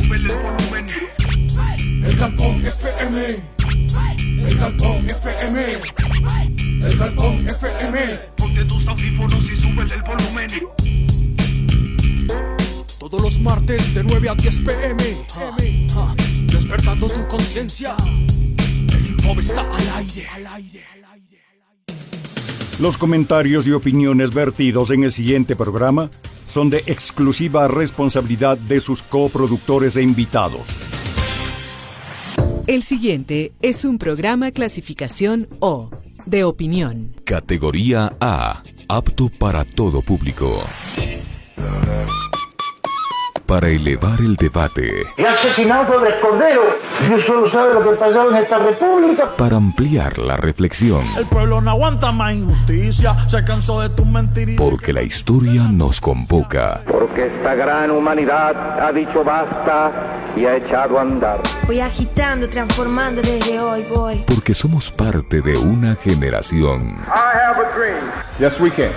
súbele el volumen. El Galpón FM. El Galpón FM. El Galpón FM. Ponte tus audífonos y súbele el volumen. Todos los martes de 9 a 10 p.m. Despertando tu conciencia. El hip hop está al aire. Los comentarios y opiniones vertidos en el siguiente programa son de exclusiva responsabilidad de sus coproductores e invitados. El siguiente es un programa clasificación O, de opinión. Categoría A, apto para todo público. Para elevar el debate. El asesinato de Cordero. Dios solo sabe lo que pasó en esta república. Para ampliar la reflexión. El pueblo no aguanta más injusticia. Se cansó de tus mentiras. Porque la historia nos convoca. Porque esta gran humanidad ha dicho basta y ha echado a andar. Voy agitando, transformando, desde hoy voy. Porque somos parte de una generación. I have a dream. Yes, we can.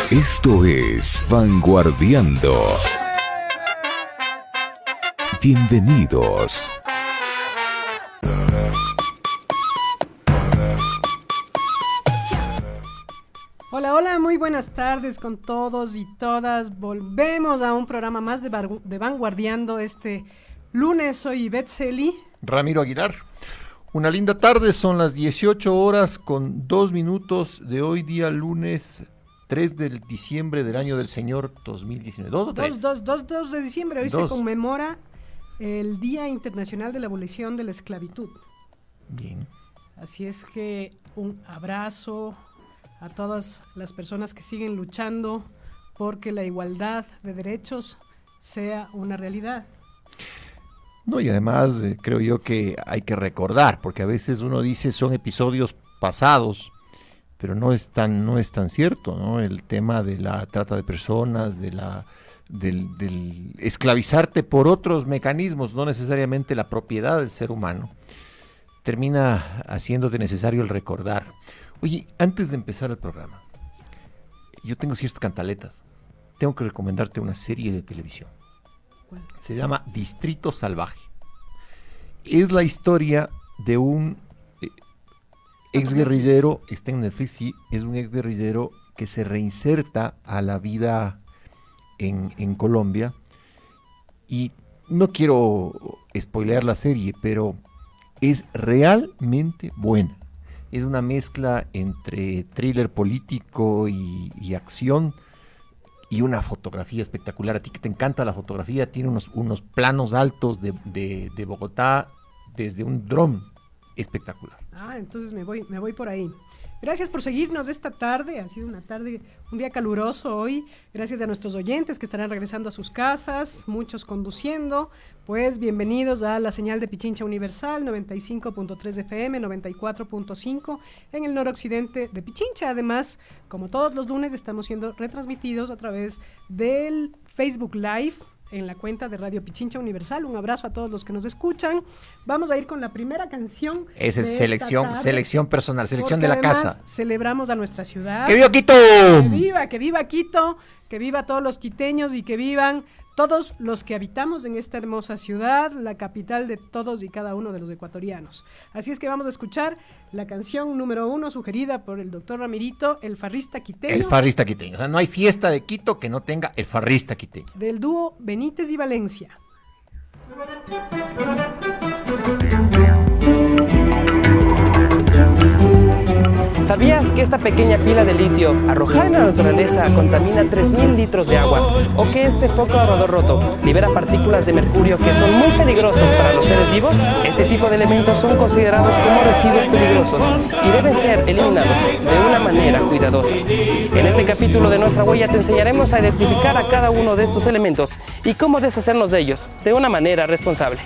Esto es Vanguardiando. Bienvenidos. Hola, hola, muy buenas tardes con todos y todas. Volvemos a un programa más de Vanguardiando este lunes. Soy Ivette Celi. Ramiro Aguilar. Una linda tarde, son las 18 horas con 2 minutos de hoy día lunes 3 de diciembre del año del Señor 2019. ¿2 o 3? 2 de diciembre. Hoy se conmemora el Día Internacional de la Abolición de la Esclavitud. Bien. Así es que un abrazo a todas las personas que siguen luchando porque la igualdad de derechos sea una realidad. No, y además creo yo que hay que recordar, porque a veces uno dice son episodios pasados, pero no es tan cierto, ¿no? El tema de la trata de personas, del esclavizarte por otros mecanismos, no necesariamente la propiedad del ser humano, termina haciéndote necesario el recordar. Oye, antes de empezar el programa, yo tengo ciertas cantaletas. Tengo que recomendarte una serie de televisión. ¿Cuál? Se llama Distrito Salvaje. Es la historia de un exguerrillero, está en Netflix, sí, es un exguerrillero que se reinserta a la vida en Colombia. Y no quiero spoilear la serie, pero es realmente buena. Es una mezcla entre thriller político y acción y una fotografía espectacular. A ti que te encanta la fotografía, tiene unos planos altos de Bogotá desde un dron espectacular. Entonces me voy por ahí. Gracias por seguirnos esta tarde, ha sido un día caluroso hoy, gracias a nuestros oyentes que estarán regresando a sus casas, muchos conduciendo, pues bienvenidos a la señal de Pichincha Universal, 95.3 FM, 94.5 en el noroccidente de Pichincha. Además, como todos los lunes, estamos siendo retransmitidos a través del Facebook Live, en la cuenta de Radio Pichincha Universal. Un abrazo a todos los que nos escuchan. Vamos a ir con la primera canción. Esa es selección personal, selección de la casa. Celebramos a nuestra ciudad. ¡Que viva Quito! Que viva Quito, que viva todos los quiteños y que vivan todos los que habitamos en esta hermosa ciudad, la capital de todos y cada uno de los ecuatorianos. Así es que vamos a escuchar la canción número 1 sugerida por el doctor Ramirito, El Farrista Quiteño. El Farrista Quiteño. O sea, no hay fiesta de Quito que no tenga El Farrista Quiteño. Del dúo Benítez y Valencia. ¿Sabías que esta pequeña pila de litio arrojada en la naturaleza contamina 3.000 litros de agua? ¿O que este foco ahorrador roto libera partículas de mercurio que son muy peligrosas para los seres vivos? Este tipo de elementos son considerados como residuos peligrosos y deben ser eliminados de una manera cuidadosa. En este capítulo de Nuestra Huella te enseñaremos a identificar a cada uno de estos elementos y cómo deshacernos de ellos de una manera responsable.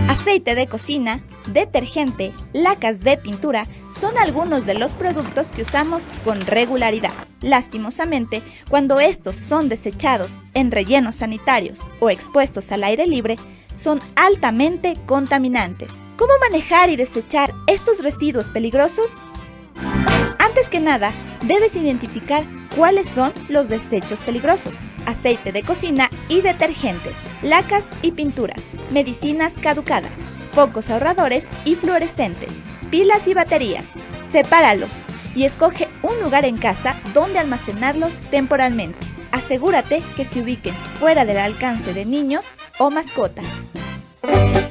Aceite de cocina, detergente, lacas de pintura son algunos de los productos que usamos con regularidad. Lastimosamente, cuando estos son desechados en rellenos sanitarios o expuestos al aire libre, son altamente contaminantes. ¿Cómo manejar y desechar estos residuos peligrosos? Antes que nada, debes identificar cuáles son los desechos peligrosos: aceite de cocina y detergentes, lacas y pinturas, medicinas caducadas, focos ahorradores y fluorescentes, pilas y baterías. Sepáralos y escoge un lugar en casa donde almacenarlos temporalmente. Asegúrate que se ubiquen fuera del alcance de niños o mascotas.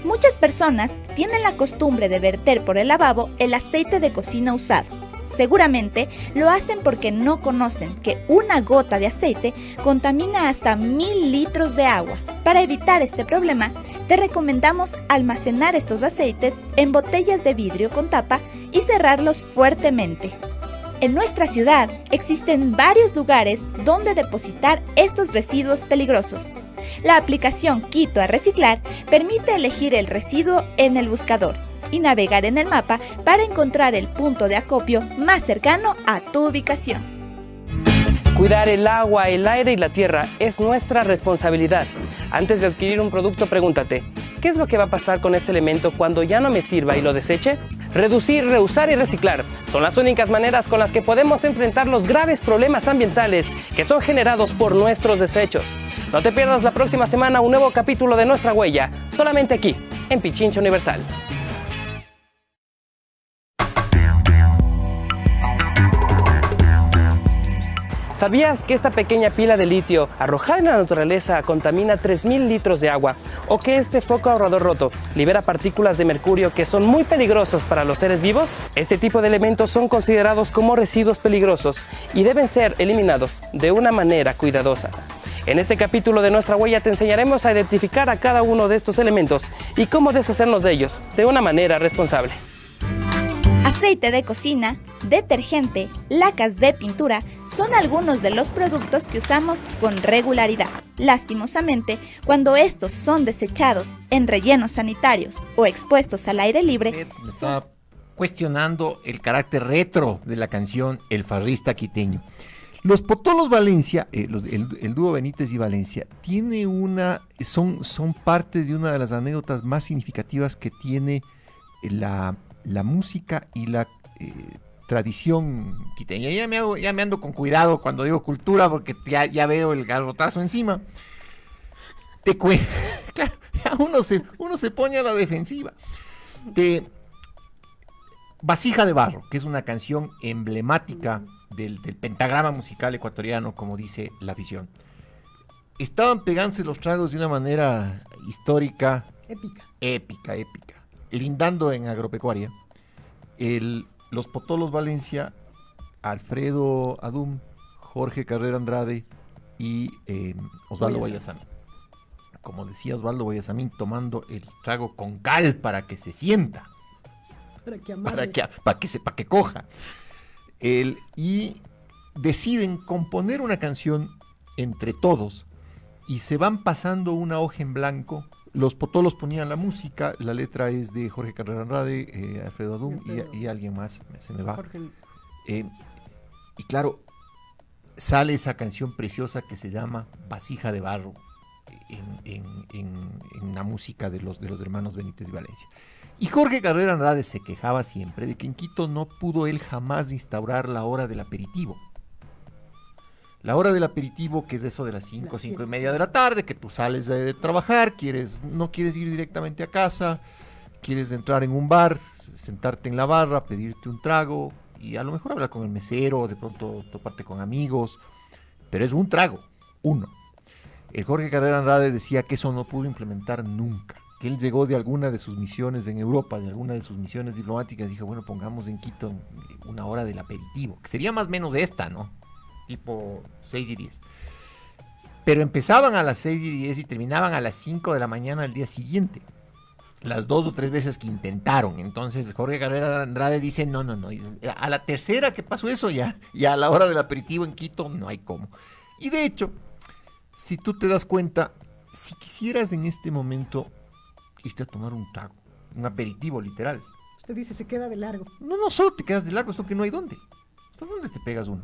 Muchas personas tienen la costumbre de verter por el lavabo el aceite de cocina usado. Seguramente lo hacen porque no conocen que una gota de aceite contamina hasta 1000 litros de agua. Para evitar este problema, te recomendamos almacenar estos aceites en botellas de vidrio con tapa y cerrarlos fuertemente. En nuestra ciudad existen varios lugares donde depositar estos residuos peligrosos. La aplicación Quito a Reciclar permite elegir el residuo en el buscador y navegar en el mapa para encontrar el punto de acopio más cercano a tu ubicación. Cuidar el agua, el aire y la tierra es nuestra responsabilidad. Antes de adquirir un producto, pregúntate, ¿qué es lo que va a pasar con ese elemento cuando ya no me sirva y lo deseche? Reducir, reusar y reciclar son las únicas maneras con las que podemos enfrentar los graves problemas ambientales que son generados por nuestros desechos. No te pierdas la próxima semana un nuevo capítulo de Nuestra Huella, solamente aquí, en Pichincha Universal. ¿Sabías que esta pequeña pila de litio arrojada en la naturaleza contamina 3000 litros de agua? ¿O que este foco ahorrador roto libera partículas de mercurio que son muy peligrosas para los seres vivos? Este tipo de elementos son considerados como residuos peligrosos y deben ser eliminados de una manera cuidadosa. En este capítulo de Nuestra Huella te enseñaremos a identificar a cada uno de estos elementos y cómo deshacernos de ellos de una manera responsable. Aceite de cocina, detergente, lacas de pintura son algunos de los productos que usamos con regularidad. Lastimosamente, cuando estos son desechados en rellenos sanitarios o expuestos al aire libre, me está cuestionando el carácter retro de la canción El Farrista Quiteño. Los Potolos Valencia, el dúo Benítez y Valencia, son parte de una de las anécdotas más significativas que tiene la música y la tradición quiteña. Ya me ando con cuidado cuando digo cultura porque ya veo el garrotazo encima. Claro, uno se pone a la defensiva. Vasija de Barro, que es una canción emblemática del pentagrama musical ecuatoriano, como dice la afición. Estaban pegándose los tragos de una manera histórica, épica, lindando en agropecuaria. Los Potolos Valencia, Alfredo Adum, Jorge Carrera Andrade y Osvaldo Guayasamín. Como decía Osvaldo Guayasamín, tomando el trago con cal para que se sienta, para que coja. Y deciden componer una canción entre todos y se van pasando una hoja en blanco. Los Potolos ponían la música, la letra es de Jorge Carrera Andrade, Alfredo Adum y alguien más, se me va. Y claro, sale esa canción preciosa que se llama Vasija de Barro en la música de los hermanos Benítez y Valencia. Y Jorge Carrera Andrade se quejaba siempre de que en Quito no pudo él jamás instaurar la hora del aperitivo. La hora del aperitivo, que es eso de las 5 y media de la tarde, que tú sales de trabajar, no quieres ir directamente a casa, quieres entrar en un bar, sentarte en la barra, pedirte un trago y a lo mejor hablar con el mesero, de pronto toparte con amigos, pero es un trago, uno. El Jorge Carrera Andrade decía que eso no pudo implementar nunca, que él llegó de alguna de sus misiones en Europa, de alguna de sus misiones diplomáticas, y dijo, bueno, pongamos en Quito una hora del aperitivo, que sería más o menos esta, ¿no? Tipo 6:10. Pero empezaban a las 6:10 y terminaban a las 5 de la mañana al día siguiente. Las 2 o 3 veces que intentaron. Entonces Jorge Carrera Andrade dice, no. A la tercera que pasó eso ya a la hora del aperitivo en Quito no hay cómo. Y de hecho, si tú te das cuenta, si quisieras en este momento irte a tomar un trago, un aperitivo literal. Usted dice, se queda de largo. No solo te quedas de largo, esto que no hay dónde. ¿Hasta dónde te pegas uno?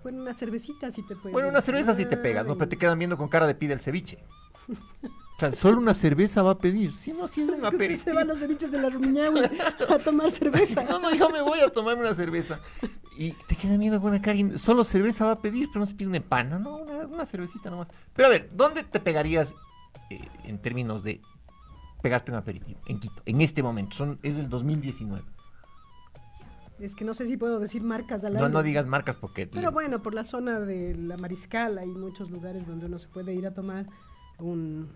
Bueno, una cervecita sí te puedes. Bueno, una cerveza sí te pegas, ¿no? Pero te quedan viendo con cara de pide el ceviche. O sea, solo una cerveza va a pedir. Si no, si es un aperitivo. Se van los ceviches de la Rumiñahui a tomar cerveza. No, yo me voy a tomarme una cerveza. Y te queda miedo con una Karin. Solo cerveza va a pedir, pero no se pide un empana, ¿no? Una cervecita nomás. Pero a ver, ¿dónde te pegarías en términos de pegarte un aperitivo? En Quito, en este momento. Es del 2019. Es que no sé si puedo decir marcas al aire. No digas marcas porque... Pero bueno, por la zona de la Mariscal hay muchos lugares donde uno se puede ir a tomar un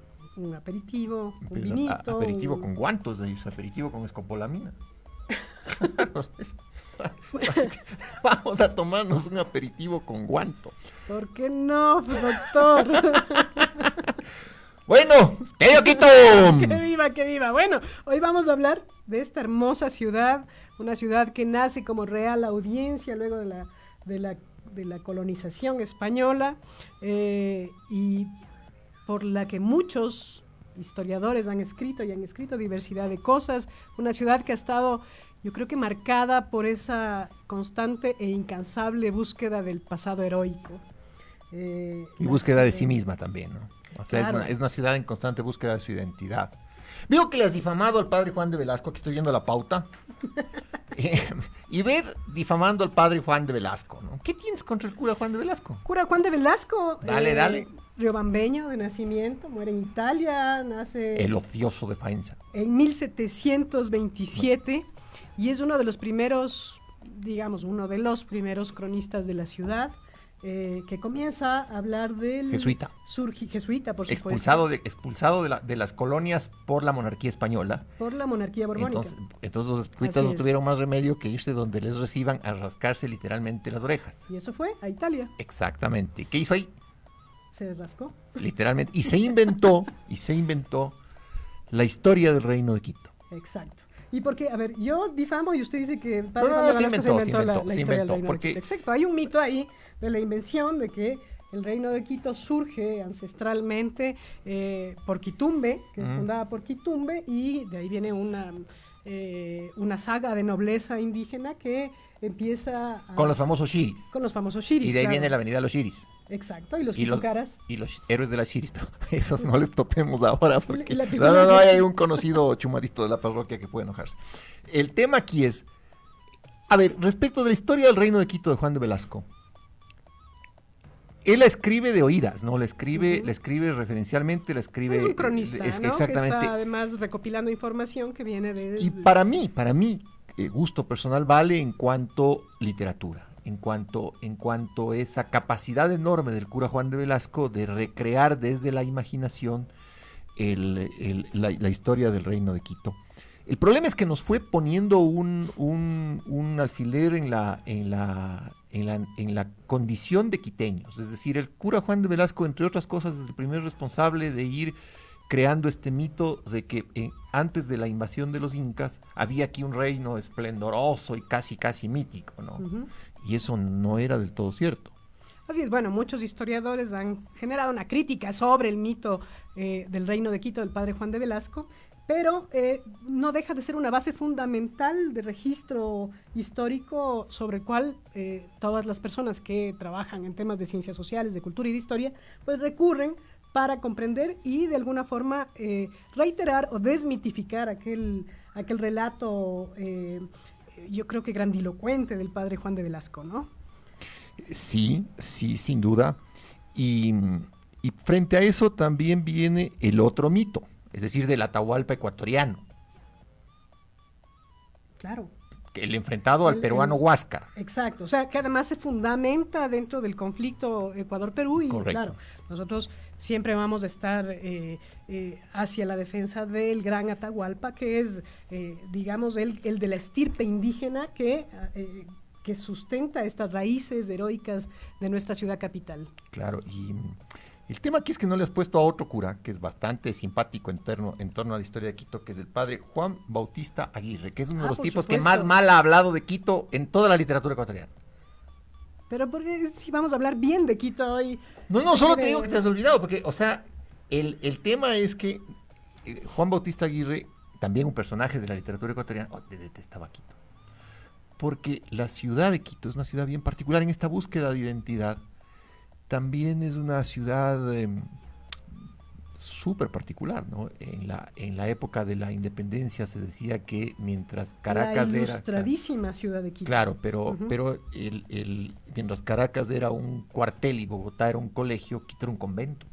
aperitivo, un vinito. Aperitivo con guantos, aperitivo con escopolamina. Vamos a tomarnos un aperitivo con guanto. ¿Por qué no, doctor? Bueno, ¡que yo Quito! ¡Que viva, que viva! Bueno, hoy vamos a hablar de esta hermosa ciudad, una ciudad que nace como Real Audiencia luego de la colonización española y por la que muchos historiadores han escrito diversidad de cosas, una ciudad que ha estado, yo creo que marcada por esa constante e incansable búsqueda del pasado heroico. Y búsqueda de sí misma también, ¿no? O sea, claro. Es una ciudad en constante búsqueda de su identidad. Veo que le has difamado al padre Juan de Velasco, aquí estoy viendo la pauta, y ver difamando al padre Juan de Velasco, ¿no? ¿Qué tienes contra el cura Juan de Velasco? Cura Juan de Velasco. Dale. Riobambeño de nacimiento, muere en Italia, nace... El ocioso de Faenza. En 1727, y es uno de los primeros cronistas de la ciudad, que comienza a hablar del... Jesuita. Jesuita, por supuesto. Expulsado de las colonias por la monarquía española. Por la monarquía borbónica. Entonces los jesuitas no tuvieron más remedio que irse donde les reciban a rascarse literalmente las orejas. Y eso fue a Italia. Exactamente. ¿Qué hizo ahí? Se rascó. Literalmente. Y se inventó la historia del Reino de Quito. Exacto. Y porque, a ver, yo difamo y usted dice que el padre Juan de Velasco se inventó la historia del Reino de Quito. Exacto, hay un mito ahí de la invención de que el Reino de Quito surge ancestralmente por Quitumbe, que es fundada por Quitumbe, y de ahí viene una saga de nobleza indígena que empieza con los famosos shiris. Y de ahí viene la avenida Los Shiris. Exacto, y los quitucaras. Y los héroes de las Shiris, pero esos no les topemos ahora porque no hay un conocido chumadito de la parroquia que puede enojarse. El tema aquí es, a ver, respecto de la historia del Reino de Quito de Juan de Velasco, él la escribe de oídas, ¿no? La escribe referencialmente, la escribe... Es un cronista, ¿no? Exactamente. Que está además recopilando información que viene de... Y para mí, gusto personal vale en cuanto literatura. En cuanto a esa capacidad enorme del cura Juan de Velasco de recrear desde la imaginación la historia del Reino de Quito. El problema es que nos fue poniendo un alfiler en la condición de quiteños. Es decir, el cura Juan de Velasco, entre otras cosas, es el primer responsable de ir creando este mito de que antes de la invasión de los incas había aquí un reino esplendoroso y casi mítico, ¿no? Y eso no era del todo cierto. Así es, bueno, muchos historiadores han generado una crítica sobre el mito del Reino de Quito del padre Juan de Velasco, pero no deja de ser una base fundamental de registro histórico sobre el cual todas las personas que trabajan en temas de ciencias sociales, de cultura y de historia, pues recurren para comprender y de alguna forma reiterar o desmitificar aquel relato, yo creo que grandilocuente del padre Juan de Velasco, ¿no? Sí, sin duda. Y frente a eso también viene el otro mito, es decir, del Atahualpa ecuatoriano. Claro. El enfrentado al peruano Huáscar. Exacto, o sea, que además se fundamenta dentro del conflicto Ecuador-Perú y correcto. Claro, nosotros siempre vamos a estar hacia la defensa del gran Atahualpa, que es, digamos, el de la estirpe indígena que sustenta estas raíces heroicas de nuestra ciudad capital. Claro, y el tema aquí es que no le has puesto a otro cura, que es bastante simpático en torno a la historia de Quito, que es el padre Juan Bautista Aguirre, que es uno de los tipos que más mal ha hablado de Quito en toda la literatura ecuatoriana. Pero si vamos a hablar bien de Quito hoy... No, solo te digo que te has olvidado, porque, o sea, el tema es que Juan Bautista Aguirre, también un personaje de la literatura ecuatoriana, detestaba Quito. Porque la ciudad de Quito es una ciudad bien particular en esta búsqueda de identidad. También es una ciudad súper particular, ¿no? En la época de la independencia se decía que mientras Caracas la ilustradísima ciudad de Quito. Claro, pero mientras Caracas era un cuartel y Bogotá era un colegio, Quito era un convento.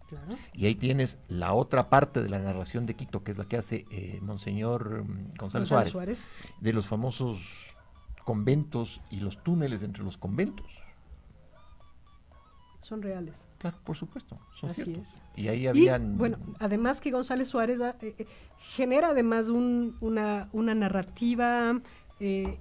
Claro. Y ahí tienes la otra parte de la narración de Quito, que es la que hace Monseñor González Suárez, de los famosos conventos y los túneles entre los conventos. Son reales. Claro, por supuesto, son Así ciertos. es. Y ahí habían... Y, bueno, además que González Suárez genera además una narrativa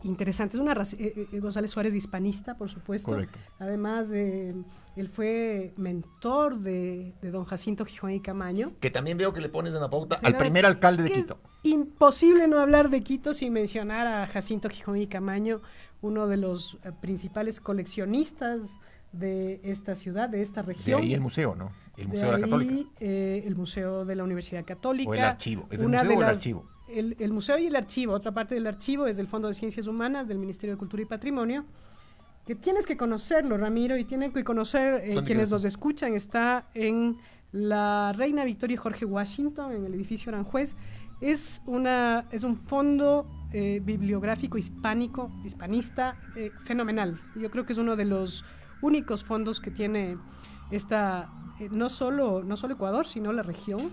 interesante. Es González Suárez hispanista, por supuesto. Correcto. Además, él fue mentor de don Jacinto Gijón y Camaño. Que también veo que le pones en la pauta al primer alcalde de Quito. Imposible no hablar de Quito sin mencionar a Jacinto Gijón y Camaño, uno de los principales coleccionistas de esta ciudad, de esta región. De ahí el museo, ¿no? El Museo de la Católica. El Museo de la Universidad Católica. O el archivo. ¿Es el museo o el archivo? El museo y el archivo. Otra parte del archivo es del Fondo de Ciencias Humanas del Ministerio de Cultura y Patrimonio, que tienes que conocerlo, Ramiro, y tienen que conocer quienes nos escuchan. Está en la Reina Victoria y Jorge Washington, en el edificio Aranjuez. Es un fondo bibliográfico hispanista, fenomenal. Yo creo que es uno de los únicos fondos que tiene no solo Ecuador, sino la región.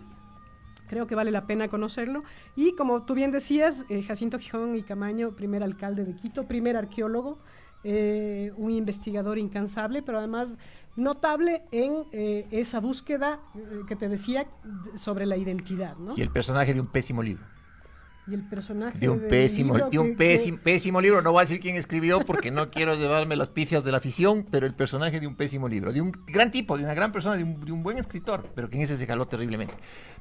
Creo que vale la pena conocerlo. Y como tú bien decías, Jacinto Gijón y Camaño, primer alcalde de Quito, primer arqueólogo, un investigador incansable, pero además notable en esa búsqueda que te decía sobre la identidad, ¿no? Y el personaje de un pésimo libro. Y el personaje de un pésimo libro, no voy a decir quién escribió porque no quiero llevarme las pifias de la afición, pero el personaje de un pésimo libro, de un gran tipo, de una gran persona, de un buen escritor, pero que en ese se jaló terriblemente.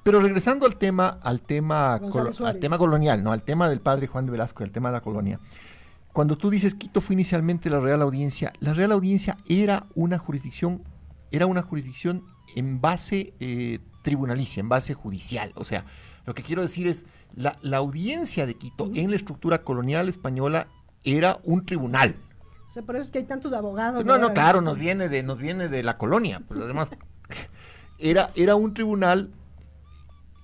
Pero regresando al tema colonial, no, al tema del padre Juan de Velasco, al tema de la colonia. Cuando tú dices Quito fue inicialmente la Real Audiencia era una jurisdicción en base tribunalicia, en base judicial. O sea, lo que quiero decir es, la audiencia de Quito en la estructura colonial española era un tribunal. O sea, por eso es que hay tantos abogados. No, claro, nos viene de la colonia. Pues además, era un tribunal,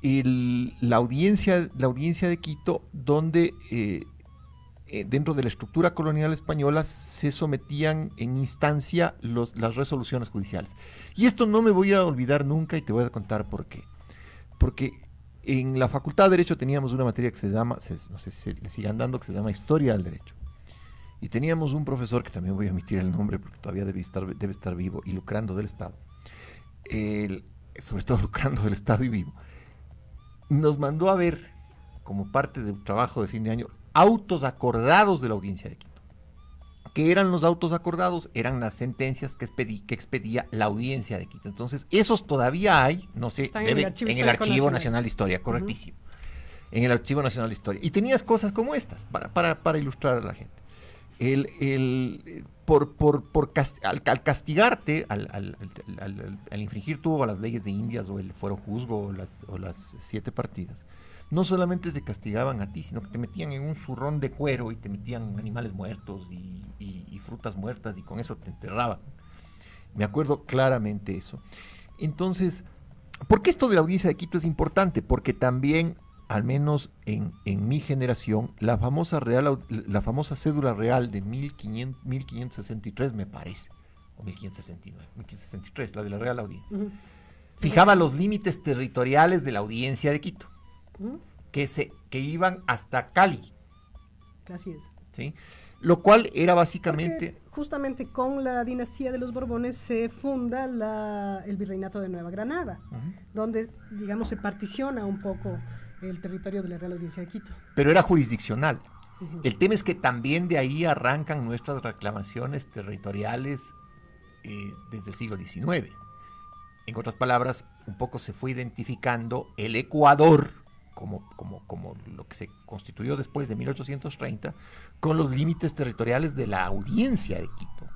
la audiencia de Quito, donde dentro de la estructura colonial española se sometían en instancia las resoluciones judiciales. Y esto no me voy a olvidar nunca y te voy a contar por qué. Porque en la Facultad de Derecho teníamos una materia que se llama, no sé si le sigan dando, que se llama Historia del Derecho. Y teníamos un profesor, que también voy a omitir el nombre porque todavía debe estar vivo y lucrando del Estado. Sobre todo lucrando del Estado y vivo. Nos mandó a ver, como parte de un trabajo de fin de año, autos acordados de la Audiencia de Quito. ¿Qué eran los autos acordados? Eran las sentencias que expedía la Audiencia de Quito. Entonces, esos todavía hay, no sé, en el Archivo Nacional de Historia, correctísimo. En el Archivo Nacional de Historia. Y tenías cosas como estas, para ilustrar a la gente. Al castigarte, al infringir tú a las leyes de Indias o el fuero juzgo o las 7 partidas, no solamente te castigaban a ti, sino que te metían en un zurrón de cuero y te metían animales muertos y frutas muertas y con eso te enterraban. Me acuerdo claramente eso. Entonces, ¿por qué esto de la Audiencia de Quito es importante? Porque también, al menos en mi generación, la famosa cédula real de 1563, me parece, o 1563, la de la Real Audiencia, fijaba los límites territoriales de la Audiencia de Quito. Que iban hasta Cali. Así es. ¿Sí? Lo cual era básicamente... Porque justamente con la dinastía de los Borbones se funda el Virreinato de Nueva Granada, donde, digamos, se particiona un poco el territorio de la Real Audiencia de Quito. Pero era jurisdiccional. El tema es que también de ahí arrancan nuestras reclamaciones territoriales desde el siglo XIX. En otras palabras, un poco se fue identificando el Ecuador como lo que se constituyó después de 1830, con los límites territoriales de la Audiencia de Quito.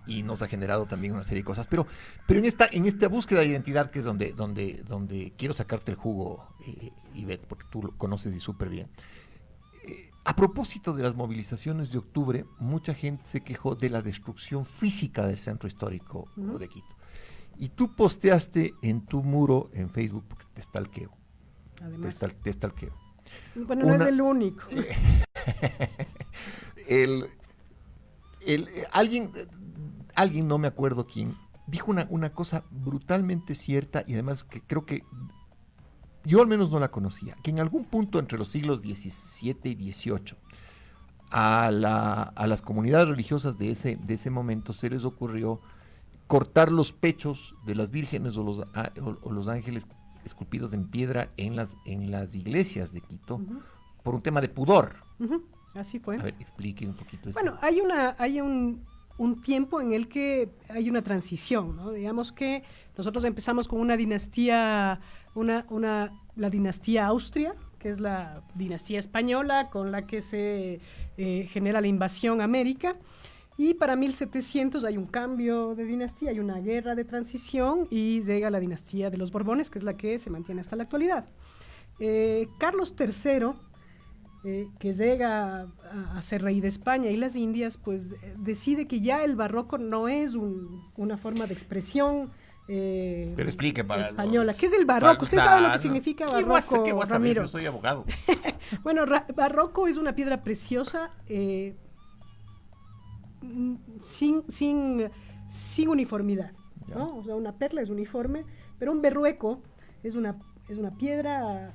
Y nos ha generado también una serie de cosas. Pero en esta búsqueda de identidad, que es donde quiero sacarte el jugo, Ivette, porque tú lo conoces y súper bien. A propósito de las movilizaciones de octubre, mucha gente se quejó de la destrucción física del centro histórico de Quito. Y tú posteaste en tu muro en Facebook, porque te stalkeo. Además. Te stalkeo. Bueno, no es el único. Alguien, no me acuerdo quién, dijo una cosa brutalmente cierta y además que creo que yo al menos no la conocía, que en algún punto entre los siglos XVII y XVIII a las comunidades religiosas de ese momento se les ocurrió cortar los pechos de las vírgenes o los ángeles esculpidos en piedra en las iglesias de Quito, por un tema de pudor. Así fue. A ver, explique un poquito eso. Bueno, hay un tiempo en el que hay una transición, ¿no? Digamos que nosotros empezamos con una dinastía, la dinastía Austria, que es la dinastía española con la que se genera la invasión a América. Y para 1700 hay un cambio de dinastía, hay una guerra de transición y llega la dinastía de los Borbones, que es la que se mantiene hasta la actualidad. Carlos III, que llega a ser rey de España y las Indias, pues decide que ya el barroco no es una forma de expresión pero explique para española. ¿Qué es el barroco? ¿Usted sabe lo que significa barroco, ¿Qué vas a Ramiro? ver? Yo soy abogado. Bueno, barroco es una piedra preciosa sin uniformidad, ¿no? O sea, una perla es uniforme, pero un berrueco es una piedra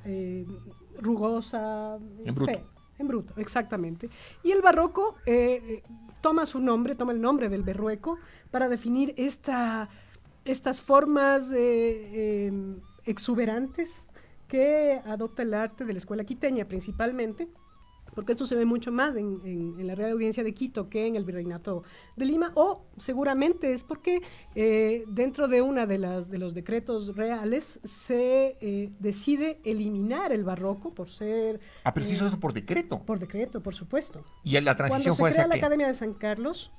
rugosa, en bruto, exactamente. Y el barroco toma el nombre del berrueco para definir estas formas exuberantes que adopta el arte de la escuela quiteña principalmente, porque esto se ve mucho más en la Real Audiencia de Quito que en el Virreinato de Lima, o seguramente es porque dentro de una de los decretos reales se decide eliminar el barroco por ser... pero se hizo eso por decreto. Por decreto, por supuesto. ¿Y la transición fue Cuando se crea esa la qué? Academia de San Carlos,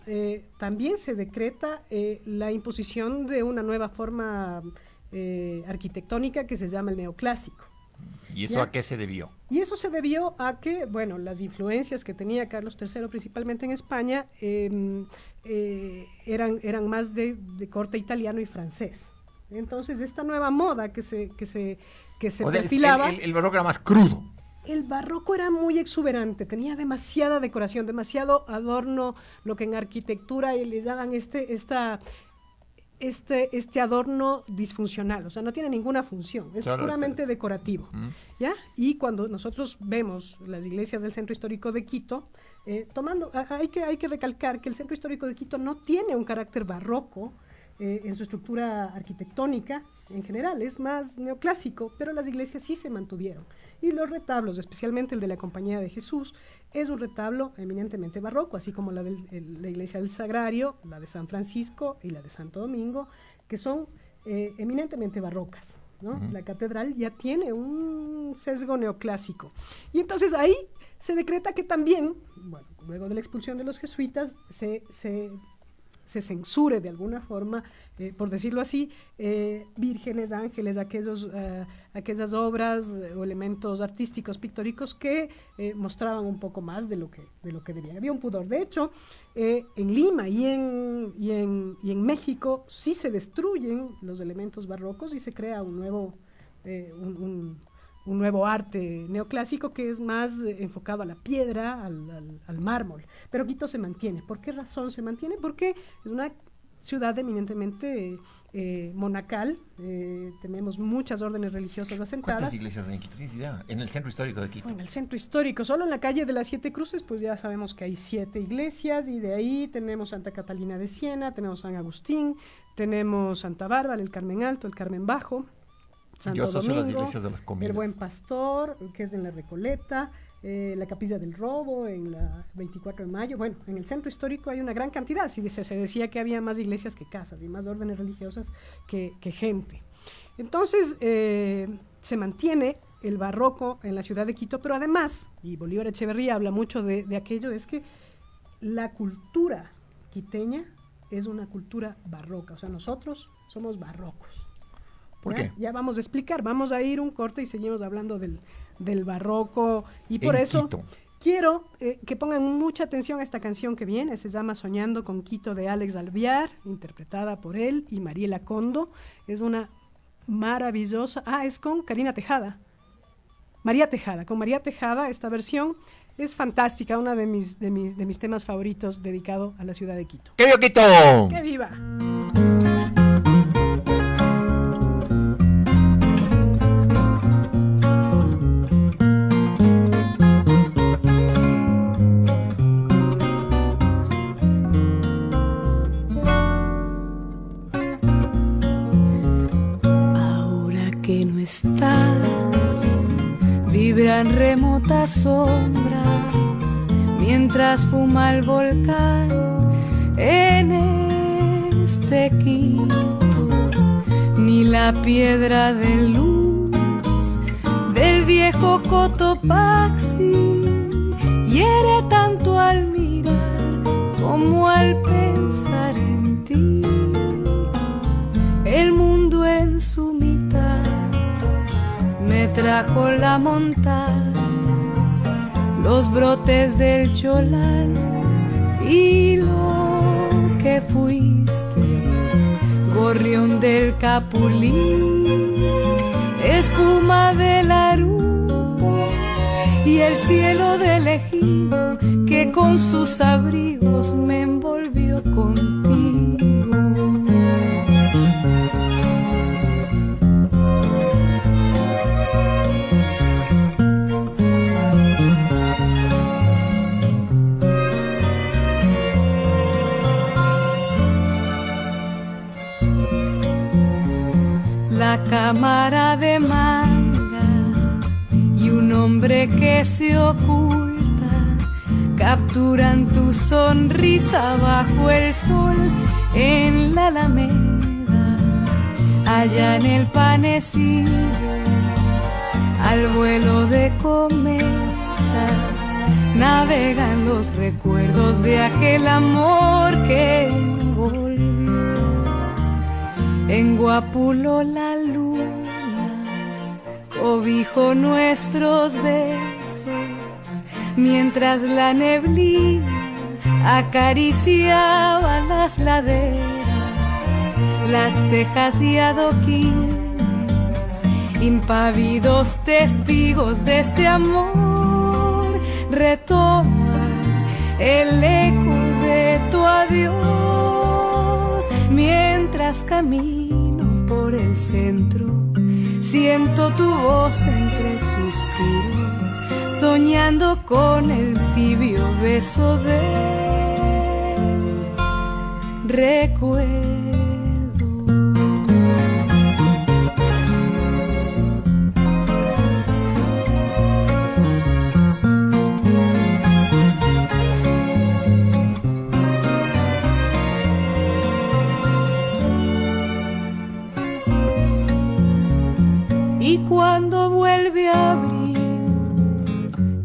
también se decreta la imposición de una nueva forma arquitectónica que se llama el neoclásico. ¿Y eso ¿ya? a qué se debió? Y eso se debió a que, bueno, las influencias que tenía Carlos III principalmente en España eran más de corte italiano y francés. Entonces, esta nueva moda que se perfilaba... El barroco era más crudo. El barroco era muy exuberante, tenía demasiada decoración, demasiado adorno, lo que en arquitectura les llaman este adorno disfuncional, o sea, no tiene ninguna función, es puramente decorativo, ¿ya? Y cuando nosotros vemos las iglesias del Centro Histórico de Quito, hay que recalcar que el Centro Histórico de Quito no tiene un carácter barroco en su estructura arquitectónica en general, es más neoclásico, pero las iglesias sí se mantuvieron. Y los retablos, especialmente el de la Compañía de Jesús, es un retablo eminentemente barroco, así como la iglesia del Sagrario, la de San Francisco y la de Santo Domingo, que son eminentemente barrocas, ¿no? La catedral ya tiene un sesgo neoclásico. Y entonces ahí se decreta que también, bueno, luego de la expulsión de los jesuitas, se censure de alguna forma, por decirlo así, vírgenes, ángeles, aquellas obras o elementos artísticos, pictóricos que mostraban un poco más de lo que debían. Había un pudor. De hecho, en Lima y en México sí se destruyen los elementos barrocos y se crea un nuevo arte neoclásico que es más enfocado a la piedra, al mármol. Pero Quito se mantiene. ¿Por qué razón se mantiene? Porque es una ciudad eminentemente monacal, tenemos muchas órdenes religiosas asentadas. ¿Cuántas iglesias hay en Quito? ¿Tienes idea? En el Centro Histórico de Quito. En el Centro Histórico, solo en la calle de las 7 Cruces, pues ya sabemos que hay 7 iglesias, y de ahí tenemos Santa Catalina de Siena, tenemos San Agustín, tenemos Santa Bárbara, el Carmen Alto, el Carmen Bajo, Santo Domingo, las iglesias de las comidas. el Buen Pastor, que es en la Recoleta, la Capilla del Robo en la 24 de mayo. Bueno, en el Centro Histórico hay una gran cantidad. Se decía que había más iglesias que casas y más órdenes religiosas que gente. Entonces se mantiene el barroco en la ciudad de Quito, pero además, y Bolívar Echeverría habla mucho de aquello, es que la cultura quiteña es una cultura barroca. O sea, nosotros somos barrocos. ¿Por qué? Ya vamos a explicar, vamos a ir un corte y seguimos hablando del barroco, y por eso Quito. Quiero que pongan mucha atención a esta canción que viene, se llama Soñando con Quito de Alex Alvear, interpretada por él y Mariela Condo. Es una maravillosa, es con Karina Tejada. Con María Tejada, esta versión es fantástica, una de mis temas favoritos dedicado a la ciudad de Quito. ¡Que viva Quito! ¡Que viva! Vibran remotas sombras mientras fuma el volcán en este Quito. Ni la piedra de luz del viejo Cotopaxi hiere tanto al mirar como al pensar en ti. El mundo en su mitad me trajo la montaña, los brotes del Cholán y lo que fuiste, gorrión del Capulí, espuma del Arupo y el cielo del Ejido que con sus abrigos me envolvió contigo. La cámara de manga y un hombre que se oculta capturan tu sonrisa bajo el sol en la Alameda, allá en el Panecillo, al vuelo de cometas navegan los recuerdos de aquel amor que envolvió. En Guapulo la luna cobijó nuestros besos, mientras la neblina acariciaba las laderas, las tejas y adoquines, impávidos testigos de este amor, retoman el eco de tu adiós. Mientras camino por el centro, siento tu voz entre suspiros, soñando con el tibio beso del recuerdo. Y cuando vuelve a abrir,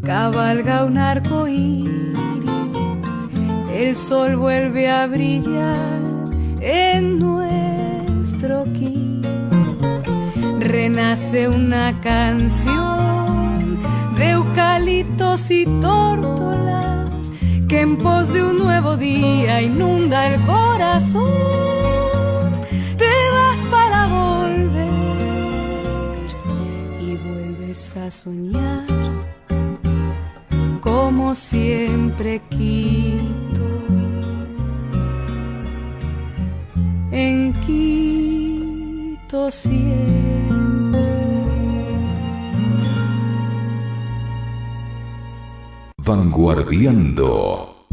cabalga un arco iris, el sol vuelve a brillar en nuestro Quito. Renace una canción de eucaliptos y tórtolas que en pos de un nuevo día inunda el corazón. Te vas para volver y vuelves a soñar como siempre Quito. En Quito siempre. Vanguardiando.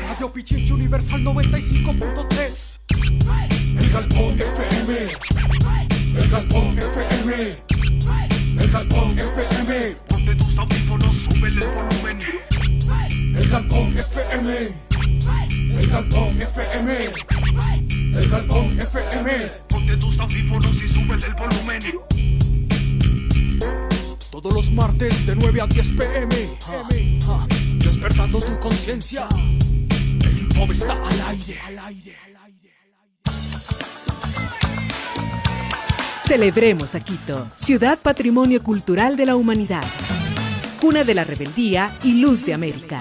Radio Pichincha Universal 95.3. El Galpón FM. El Galpón FM. El Galpón FM. Ponte tus audífonos, súbele el volumen. El Galpón FM. El Galpón FM. El Galpón FM. Ponte tus audífonos y súbele el volumen. Todos los martes de 9 a 10 p.m. Despertando tu conciencia. El hip hop está al aire. Celebremos a Quito, ciudad patrimonio cultural de la humanidad, cuna de la rebeldía y luz de América.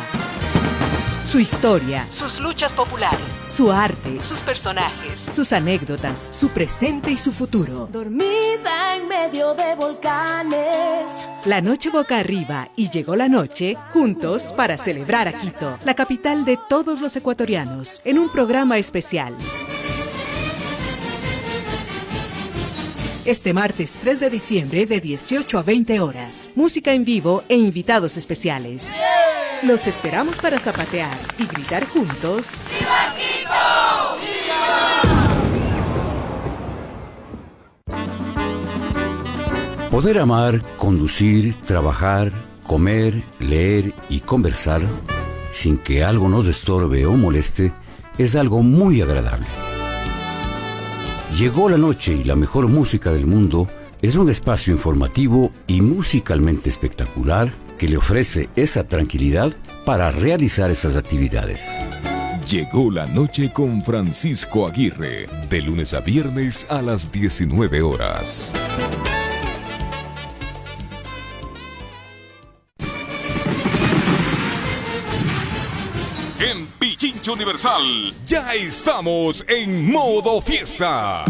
Su historia, sus luchas populares, su arte, sus personajes, sus anécdotas, su presente y su futuro. Dormida en medio de volcanes. La noche boca arriba y llegó la noche, juntos para celebrar a Quito, la capital de todos los ecuatorianos, en un programa especial. Este martes 3 de diciembre de 18 a 20 horas. Música en vivo e invitados especiales. Los esperamos para zapatear y gritar juntos. ¡Viva Quito! ¡Viva! Poder amar, conducir, trabajar, comer, leer y conversar sin que algo nos estorbe o moleste es algo muy agradable. Llegó la noche y la mejor música del mundo es un espacio informativo y musicalmente espectacular que le ofrece esa tranquilidad para realizar esas actividades. Llegó la noche con Francisco Aguirre, de lunes a viernes a las 19 horas. En Pichincha Universal, ya estamos en modo fiesta.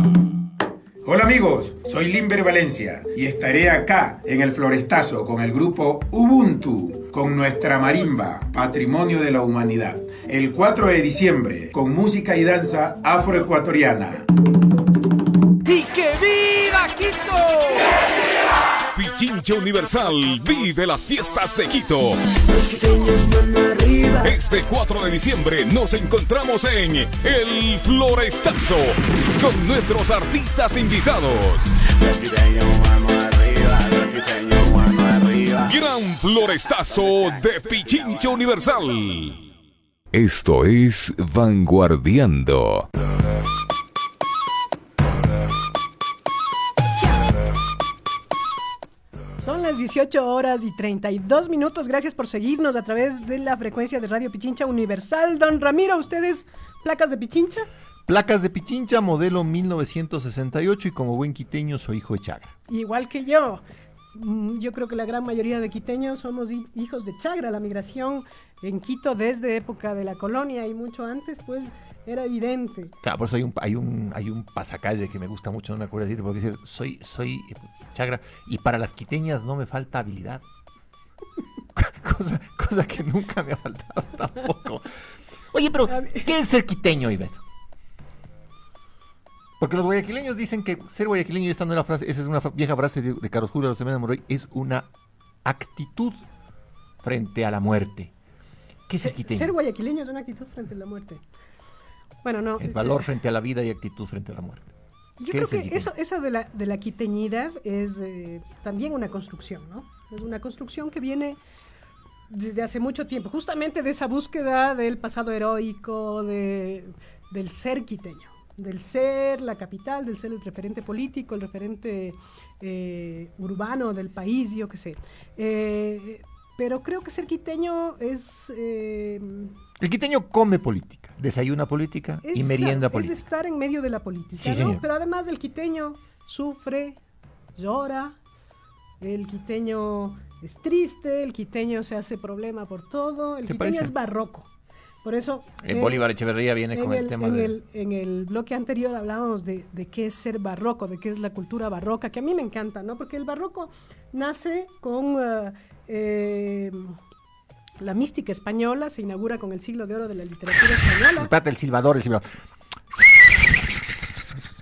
Hola amigos, soy Limber Valencia y estaré acá en el Florestazo con el grupo Ubuntu, con nuestra marimba, Patrimonio de la Humanidad, el 4 de diciembre, con música y danza afroecuatoriana. ¡Y que viva Quito! Pichincha Universal vive las fiestas de Quito. Los quiteños van arriba. Este 4 de diciembre nos encontramos en el Florestazo con nuestros artistas invitados. Los quiteños vamos arriba, los quiteños vamos arriba. Gran Florestazo de Pichincha Universal. Esto es Vanguardiando. Son las 18 horas y 32 minutos. Gracias por seguirnos a través de la frecuencia de Radio Pichincha Universal. Don Ramiro, ¿ustedes placas de Pichincha? Placas de Pichincha, modelo 1968, y como buen quiteño soy hijo de Chagra. Igual que yo. Yo creo que la gran mayoría de quiteños somos hijos de Chagra. La migración en Quito desde época de la colonia y mucho antes, pues era evidente. Claro, por eso hay un pasacalle que me gusta mucho, no me acuerdo decir, porque decir, soy Chagra, y para las quiteñas no me falta habilidad. cosa que nunca me ha faltado tampoco. Oye, pero ¿qué es ser quiteño, Ivette? Porque los guayaquileños dicen que ser guayaquileño, esa es una vieja frase de Carlos Julio Arosemena Moroy, es una actitud frente a la muerte. ¿Qué es ser quiteño? Ser guayaquileño es una actitud frente a la muerte. Bueno, no. Es valor frente a la vida y actitud frente a la muerte. Yo creo que eso de la quiteñidad es también una construcción, ¿no? Es una construcción que viene desde hace mucho tiempo, justamente de esa búsqueda del pasado heroico, del ser quiteño, del ser la capital, del ser el referente político, el referente urbano del país, yo qué sé. Pero creo que ser quiteño es... El quiteño come política, desayuna política y merienda política. Es estar en medio de la política, sí, ¿no? Señor. Pero además el quiteño sufre, llora, el quiteño es triste, el quiteño se hace problema por todo, el quiteño es barroco. Por eso... Bolívar Echeverría viene con el tema En el bloque anterior hablábamos de qué es ser barroco, de qué es la cultura barroca, que a mí me encanta, ¿no? Porque el barroco nace con... la mística española, se inaugura con el siglo de oro de la literatura española. Espérate, el silbador.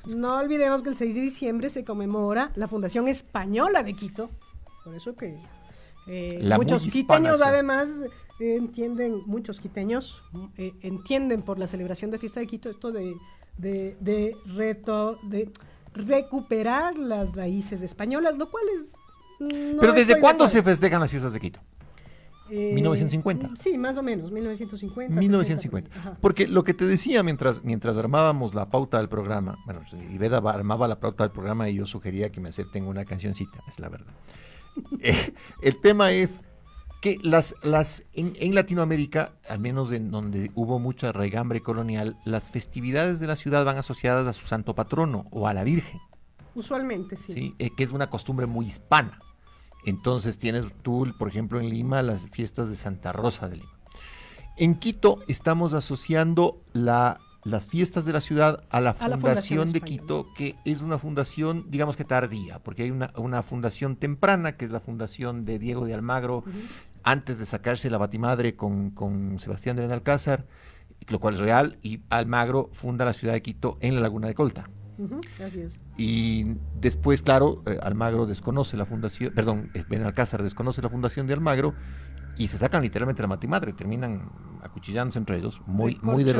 No olvidemos que el 6 de diciembre se conmemora la Fundación Española de Quito, por eso que muchos quiteños además entienden por la celebración de Fiesta de Quito esto de recuperar las raíces españolas, lo cual es... Pero ¿desde cuándo se festejan las fiestas de Quito? 1950. Sí, más o menos, 1950. 1950. 60, porque lo que te decía mientras armábamos la pauta del programa, bueno, Iveda armaba la pauta del programa y yo sugería que me acepten una cancioncita, es la verdad. El tema es que en Latinoamérica, al menos en donde hubo mucha regambre colonial, las festividades de la ciudad van asociadas a su santo patrono o a la Virgen. Usualmente, sí. ¿Sí? Que es una costumbre muy hispana. Entonces tienes tú, por ejemplo, en Lima, las fiestas de Santa Rosa de Lima. En Quito estamos asociando las fiestas de la ciudad a la Fundación de Quito, que es una fundación, digamos que tardía, porque hay una fundación temprana, que es la fundación de Diego de Almagro, antes de sacarse la batimadre con Sebastián de Benalcázar, lo cual es real, y Almagro funda la ciudad de Quito en la Laguna de Colta. Así es. Y después, claro, Almagro desconoce la fundación, Benalcázar desconoce la fundación de Almagro, y se sacan literalmente la batimadre, terminan acuchillándose entre ellos, muy de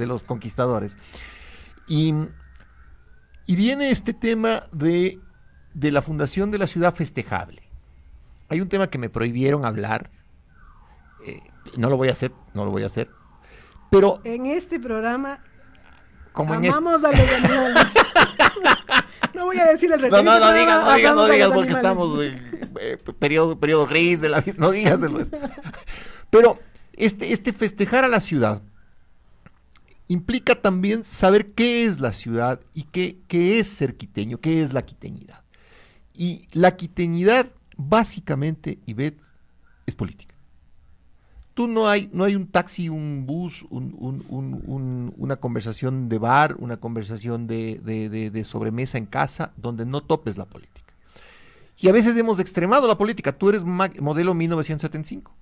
los conquistadores. Y viene este tema de la fundación de la ciudad festejable. Hay un tema que me prohibieron hablar, no lo voy a hacer, pero en este programa como amamos a los animales. No voy a decir el resto. No digas porque estamos periodo gris de la vida, no digas el resto. Pero este festejar a la ciudad implica también saber qué es la ciudad y qué es ser quiteño, qué es la quiteñidad. Y la quiteñidad, básicamente, Ivette, es política. No hay un taxi, un bus, una conversación de bar, una conversación de sobremesa en casa, donde no topes la política. Y a veces hemos extremado la política. Tú eres modelo 1975.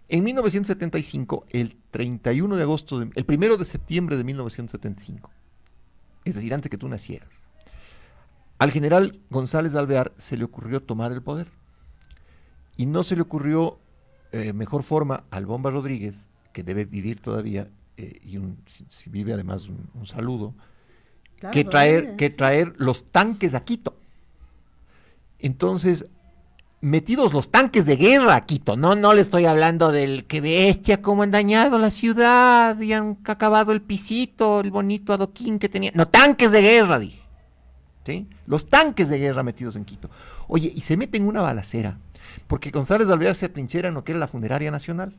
En 1975, el 1 de septiembre de 1975, es decir, antes que tú nacieras, al general González Alvear se le ocurrió tomar el poder. Y no se le ocurrió mejor forma al Bomba Rodríguez, que debe vivir todavía, y si vive además un saludo, claro, que traer los tanques a Quito. Entonces, metidos los tanques de guerra a Quito, no le estoy hablando del que bestia, cómo han dañado la ciudad y han acabado el pisito, el bonito adoquín que tenía. No, tanques de guerra, dije. ¿Sí? Los tanques de guerra metidos en Quito. Oye, y se meten en una balacera, porque González Alvear se atrinchera en lo que era la Funeraria Nacional,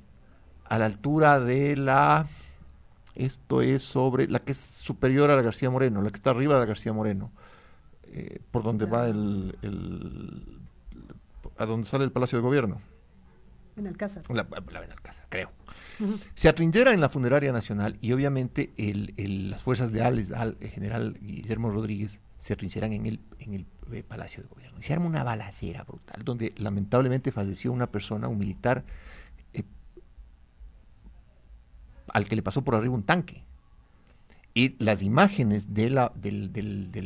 a la altura de esto es sobre la que es superior a la García Moreno, la que está arriba de la García Moreno, por donde va a donde sale el Palacio de Gobierno. Benalcázar. La Benalcázar, creo. Se atrinchera en la Funeraria Nacional y obviamente las fuerzas leales al general Guillermo Rodríguez se atrincheran en el Palacio de Gobierno. Y se arma una balacera brutal, donde lamentablemente falleció una persona, un militar, al que le pasó por arriba un tanque. Y las imágenes de la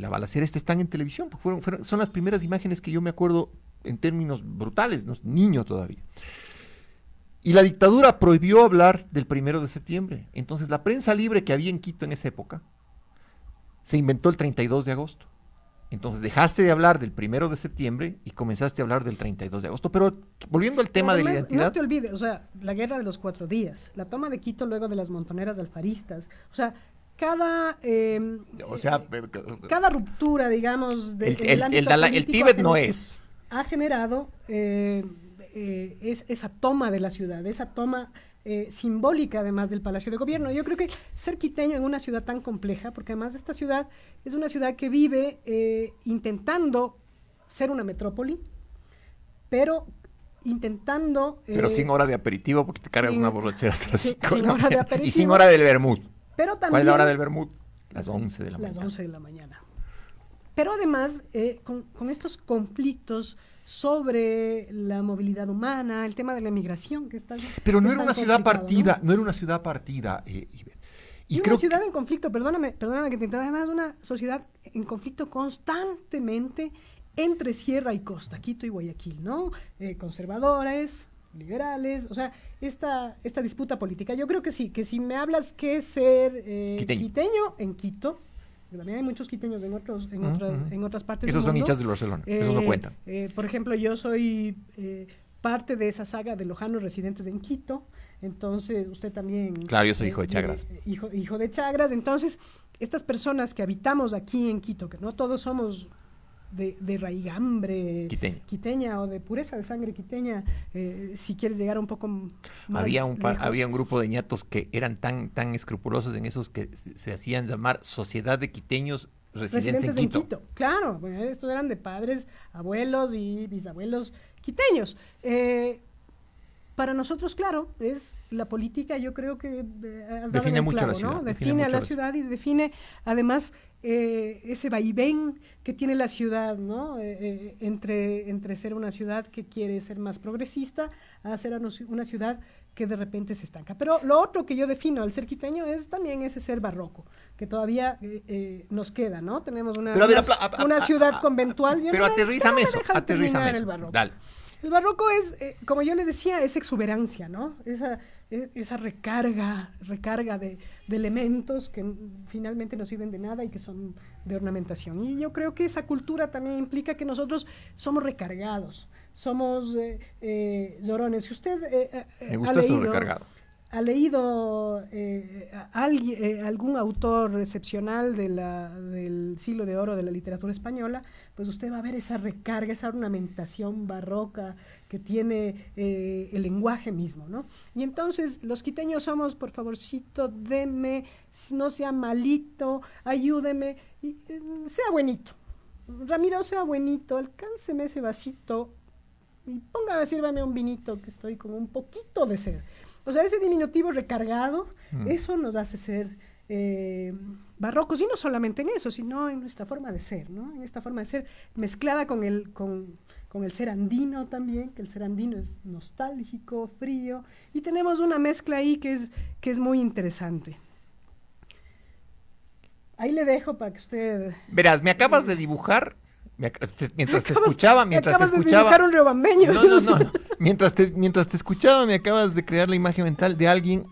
balacera están en televisión, porque son las primeras imágenes que yo me acuerdo en términos brutales, ¿no? Niño todavía. Y la dictadura prohibió hablar del 1 de septiembre. Entonces la prensa libre que había en Quito en esa época se inventó el 32 de agosto. Entonces dejaste de hablar del 1 de septiembre y comenzaste a hablar del 32 de agosto. Pero volviendo al tema de la identidad... No te olvides, o sea, la guerra de los 4 días, la toma de Quito luego de las montoneras alfaristas, o sea, cada ruptura, digamos, el Tíbet no es. Ha generado esa toma de la ciudad, esa toma simbólica además del Palacio de Gobierno. Yo creo que ser quiteño en una ciudad tan compleja, porque además esta ciudad es una ciudad que vive intentando ser una metrópoli, pero intentando... pero sin hora de aperitivo, porque te cargas una borrachera hasta las 5 de la mañana. Y sin hora del vermut. Pero también, ¿cuál es la hora del vermut? Las 11 de la mañana. Las 11 de la mañana. Pero además, con estos conflictos sobre la movilidad humana, el tema de la migración que está... Pero no era una ciudad partida, ¿no? No era una ciudad partida, Ivette. Y una ciudad en conflicto, perdóname que te interrumpa, además una sociedad en conflicto constantemente entre sierra y costa, Quito y Guayaquil, ¿no? Conservadores, liberales, o sea, esta disputa política. Yo creo que sí, que si me hablas que es ser quiteño en Quito, también hay muchos quiteños en otras partes esos del mundo. son hinchas de Barcelona, esos no cuentan. Por ejemplo, yo soy parte de esa saga de lojanos residentes en Quito, entonces usted también... Claro, yo soy hijo de Chagras. Hijo de Chagras, entonces estas personas que habitamos aquí en Quito, que no todos somos de raigambre quiteña o de pureza de sangre quiteña, si quieres llegar un poco más había un grupo de ñatos que eran tan escrupulosos en esos que se hacían llamar Sociedad de Quiteños Residentes en Quito. Claro, bueno, estos eran de padres, abuelos y bisabuelos quiteños. Para nosotros, claro, es la política, yo creo que has dado define el mucho clavo, la ciudad, ¿no? Define a la ciudad y define además ese vaivén que tiene la ciudad, ¿no? Entre ser una ciudad que quiere ser más progresista a ser una ciudad que de repente se estanca. Pero lo otro que yo defino al ser quiteño es también ese ser barroco, que todavía nos queda, ¿no? Tenemos una ciudad conventual. Pero aterrízame eso. Dale. El barroco es, como yo le decía, es exuberancia, ¿no? Esa recarga de elementos que finalmente no sirven de nada y que son de ornamentación. Y yo creo que esa cultura también implica que nosotros somos recargados, somos llorones. Si usted me gusta eso recargado. ¿Ha leído algún autor excepcional del siglo de oro de la literatura española? Pues usted va a ver esa recarga, esa ornamentación barroca que tiene el lenguaje mismo, ¿no? Y entonces los quiteños somos, por favorcito, deme, no sea malito, ayúdeme, y, sea buenito. Ramiro, sea buenito, alcánceme ese vasito y sírvame un vinito que estoy con un poquito de sed. O sea, ese diminutivo recargado, eso nos hace ser barrocos, y no solamente en eso, sino en nuestra forma de ser, ¿no? En esta forma de ser mezclada con el ser andino también, que el ser andino es nostálgico, frío, y tenemos una mezcla ahí que es muy interesante. Ahí le dejo para que usted... Verás, me acabas de dibujar... Mientras te escuchaba, un riobambeño. No. Mientras te escuchaba, me acabas de crear la imagen mental de alguien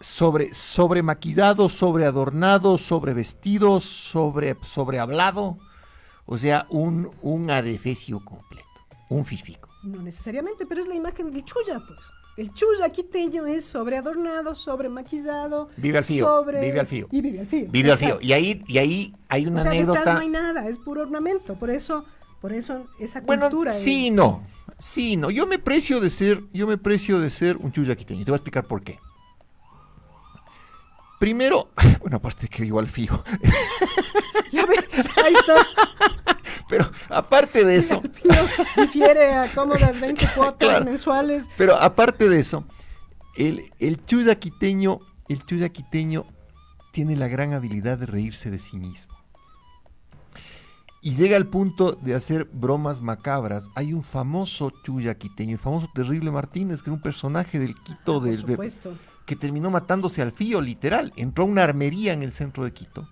sobre maquillado, sobre adornado, sobre vestido, sobre hablado. O sea, un adefesio completo, un fifico. No necesariamente, pero es la imagen del chulla, pues. El chulla quiteño es sobreadornado, sobremaquillado. Vive al fío. Y vive al fío. Y ahí hay una anécdota. Detrás no hay nada, es puro ornamento. Por eso esa cultura. Sí, no. Yo me precio de ser un chulla quiteño. Te voy a explicar por qué. Primero, aparte de que vivo al fío. Ya ve, ahí está. Pero aparte de eso... Difiere a cómodas 20 cuotas mensuales. Pero aparte de eso, el chulla quiteño tiene la gran habilidad de reírse de sí mismo. Y llega al punto de hacer bromas macabras. Hay un famoso chulla quiteño, el famoso Terrible Martínez, que era un personaje del Quito que terminó matándose al fío, literal. Entró a una armería en el centro de Quito,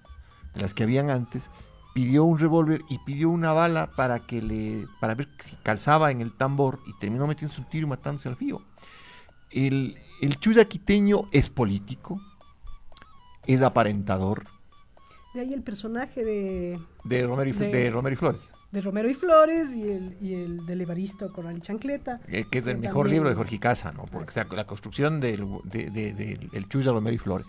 de las que habían antes, pidió un revólver y pidió una bala para ver si calzaba en el tambor, y terminó metiéndose un tiro y matándose al fío. El chulla quiteño es político, es aparentador. De ahí el personaje de Romero y Flores. De Romero y Flores y el del Evaristo Corral y Chancleta. Que es el mejor libro de Jorge Casa, ¿no? Porque, o sea, la construcción del chulla Romero y Flores.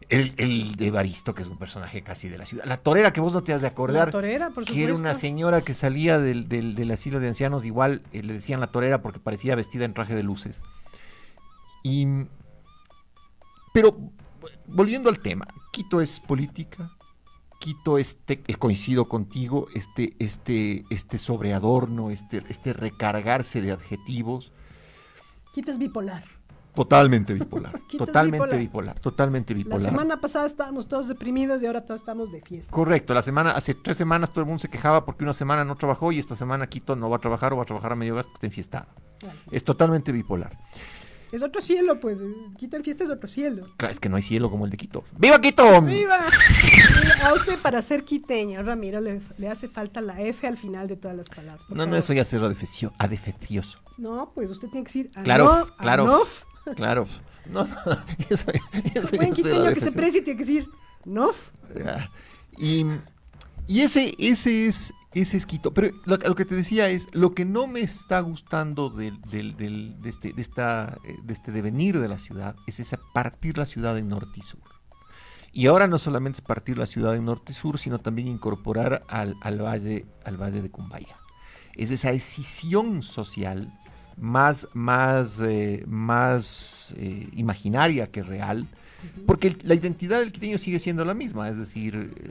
El de Evaristo, que es un personaje casi de la ciudad. La torera, que vos no te has de acordar. La torera, por supuesto. Que era una señora que salía del asilo de ancianos, igual le decían la torera porque parecía vestida en traje de luces. Pero, volviendo al tema, Quito es política, Quito coincido contigo, este sobreadorno, este recargarse de adjetivos. Quito es bipolar. Totalmente bipolar. La semana pasada estábamos todos deprimidos y ahora todos estamos de fiesta. Correcto, hace 3 semanas todo el mundo se quejaba porque una semana no trabajó y esta semana Quito no va a trabajar o va a trabajar a medio gas porque está enfiestado. Es totalmente bipolar. Es otro cielo, pues. Quito en fiesta es otro cielo. Claro, es que no hay cielo como el de Quito. ¡Viva Quito! ¡Viva! A usted, para ser quiteño, Ramiro, le hace falta la F al final de todas las palabras. No, eso ya es adefecioso. No, pues usted tiene que decir Claro. No, eso buen quiteño que se precie tiene que decir no. Y ese es Quito. Pero lo que te decía es, lo que no me está gustando de este devenir de la ciudad es esa partir la ciudad en norte y sur. Y ahora no solamente es partir la ciudad en norte-sur, sino también incorporar al valle de Cumbaya. Es esa escisión social más imaginaria que real, porque la identidad del quiteño sigue siendo la misma, es decir,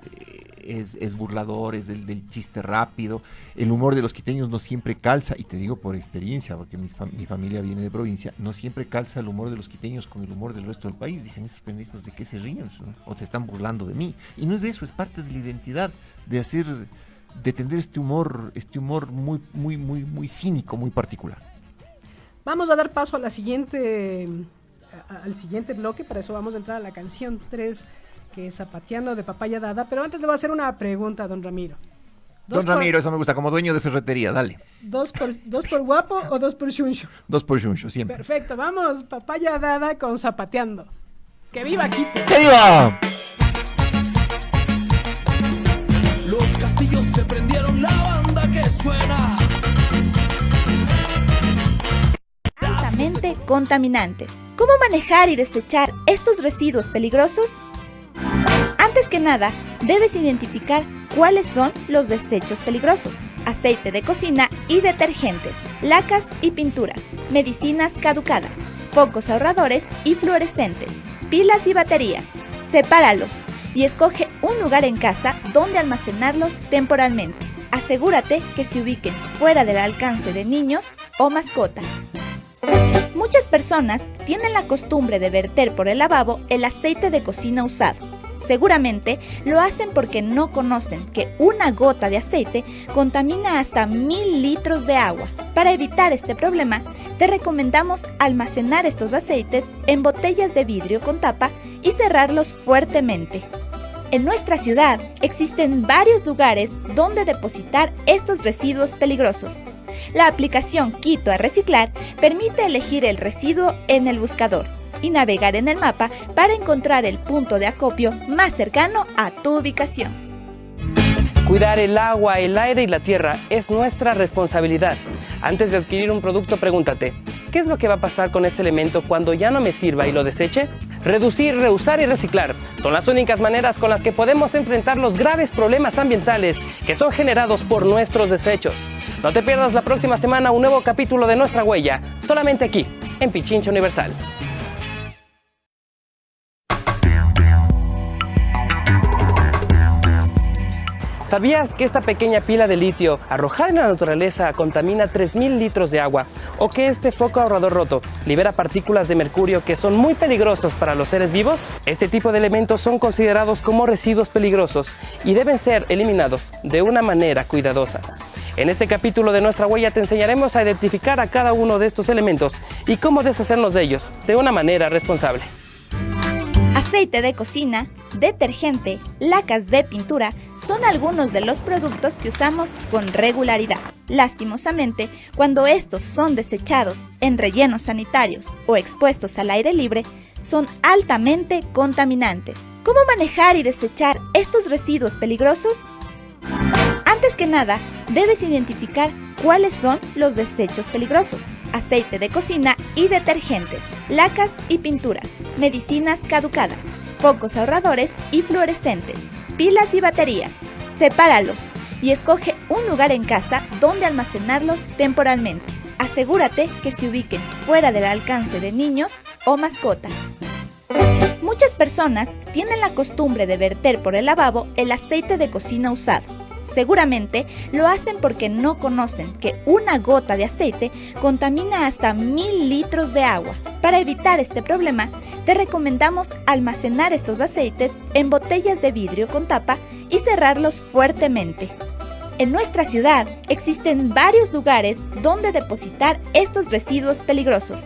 es burlador, es del chiste rápido, el humor de los quiteños no siempre calza, y te digo por experiencia, porque mi familia viene de provincia, no siempre calza el humor de los quiteños con el humor del resto del país. Dicen, estos pendejos, ¿de qué se ríen? O se están burlando de mí, y no es de eso, es parte de la identidad, de tener este humor muy cínico, muy particular. Vamos a dar paso a al siguiente bloque, para eso vamos a entrar a la canción 3, que es Zapateando de Papaya Dada, pero antes le voy a hacer una pregunta a don Ramiro. Ramiro, eso me gusta, como dueño de ferretería, dale. ¿Dos por guapo o 2 por chuncho? 2 por chuncho, siempre. Perfecto, vamos, Papaya Dada con Zapateando. ¡Que viva Quito! ¡Que viva! Los castillos se prendieron, la banda que suena. Altamente contaminantes. ¿Cómo manejar y desechar estos residuos peligrosos? Antes que nada, debes identificar cuáles son los desechos peligrosos: aceite de cocina y detergentes, lacas y pinturas, medicinas caducadas, focos ahorradores y fluorescentes, pilas y baterías. Sepáralos y escoge un lugar en casa donde almacenarlos temporalmente. Asegúrate que se ubiquen fuera del alcance de niños o mascotas. Muchas personas tienen la costumbre de verter por el lavabo el aceite de cocina usado. Seguramente lo hacen porque no conocen que una gota de aceite contamina hasta 1000 litros de agua. Para evitar este problema, te recomendamos almacenar estos aceites en botellas de vidrio con tapa y cerrarlos fuertemente. En nuestra ciudad existen varios lugares donde depositar estos residuos peligrosos. La aplicación Quito a Reciclar permite elegir el residuo en el buscador y navegar en el mapa para encontrar el punto de acopio más cercano a tu ubicación. Cuidar el agua, el aire y la tierra es nuestra responsabilidad. Antes de adquirir un producto, pregúntate, ¿qué es lo que va a pasar con ese elemento cuando ya no me sirva y lo deseche? Reducir, reusar y reciclar son las únicas maneras con las que podemos enfrentar los graves problemas ambientales que son generados por nuestros desechos. No te pierdas la próxima semana un nuevo capítulo de Nuestra Huella, solamente aquí, en Pichincha Universal. ¿Sabías que esta pequeña pila de litio arrojada en la naturaleza contamina 3000 litros de agua? ¿O que este foco ahorrador roto libera partículas de mercurio que son muy peligrosas para los seres vivos? Este tipo de elementos son considerados como residuos peligrosos y deben ser eliminados de una manera cuidadosa. En este capítulo de Nuestra Huella te enseñaremos a identificar a cada uno de estos elementos y cómo deshacernos de ellos de una manera responsable. Aceite de cocina, detergente, lacas de pintura son algunos de los productos que usamos con regularidad. Lastimosamente, cuando estos son desechados en rellenos sanitarios o expuestos al aire libre, son altamente contaminantes. ¿Cómo manejar y desechar estos residuos peligrosos? Antes que nada, debes identificar cuáles son los desechos peligrosos: aceite de cocina y detergentes, lacas y pinturas, medicinas caducadas, focos ahorradores y fluorescentes, pilas y baterías. Sepáralos y escoge un lugar en casa donde almacenarlos temporalmente. Asegúrate que se ubiquen fuera del alcance de niños o mascotas. Muchas personas tienen la costumbre de verter por el lavabo el aceite de cocina usado. Seguramente lo hacen porque no conocen que una gota de aceite contamina hasta 1000 litros de agua. Para evitar este problema, te recomendamos almacenar estos aceites en botellas de vidrio con tapa y cerrarlos fuertemente. En nuestra ciudad existen varios lugares donde depositar estos residuos peligrosos.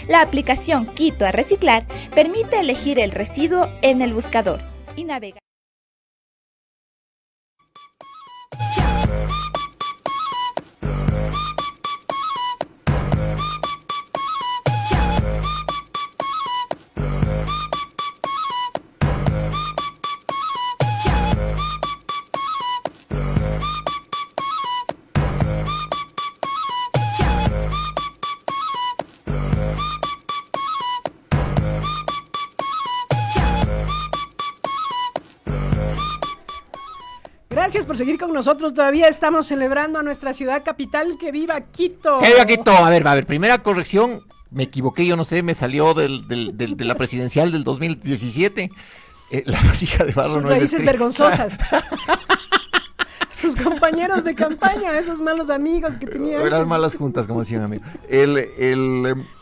La aplicación Quito a Reciclar permite elegir el residuo en el buscador y navegar. Gracias por seguir con nosotros. Todavía estamos celebrando a nuestra ciudad capital. ¡Que viva Quito! ¡Que viva Quito! A ver, primera corrección. Me equivoqué, yo no sé, me salió de la presidencial del 2017. La vasija de barro no es raíces vergonzosas. Sus compañeros de campaña, esos malos amigos que tenían. Las malas juntas, como decían amigos.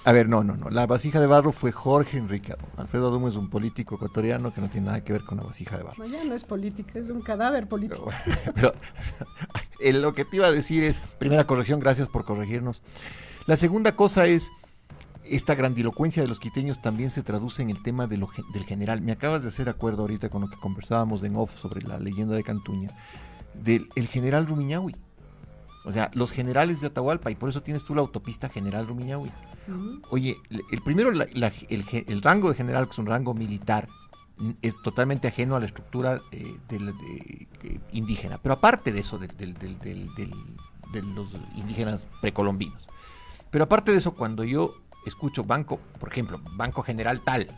A ver, no. La vasija de barro fue Jorge Enrique Adumo. Alfredo Adumo es un político ecuatoriano que no tiene nada que ver con la vasija de barro. No, ya no es política, es un cadáver político. Pero lo que te iba a decir es, primera corrección, gracias por corregirnos. La segunda cosa es, esta grandilocuencia de los quiteños también se traduce en el tema del general. Me acabas de hacer acuerdo ahorita con lo que conversábamos en off sobre la leyenda de Cantuña, del general Rumiñahui. O sea, los generales de Atahualpa, y por eso tienes tú la autopista General Rumiñahui. Oye, el rango de general, que es un rango militar, es totalmente ajeno a la estructura indígena. Pero aparte de eso, de los indígenas precolombinos. Pero aparte de eso, cuando yo escucho banco, por ejemplo, banco general tal,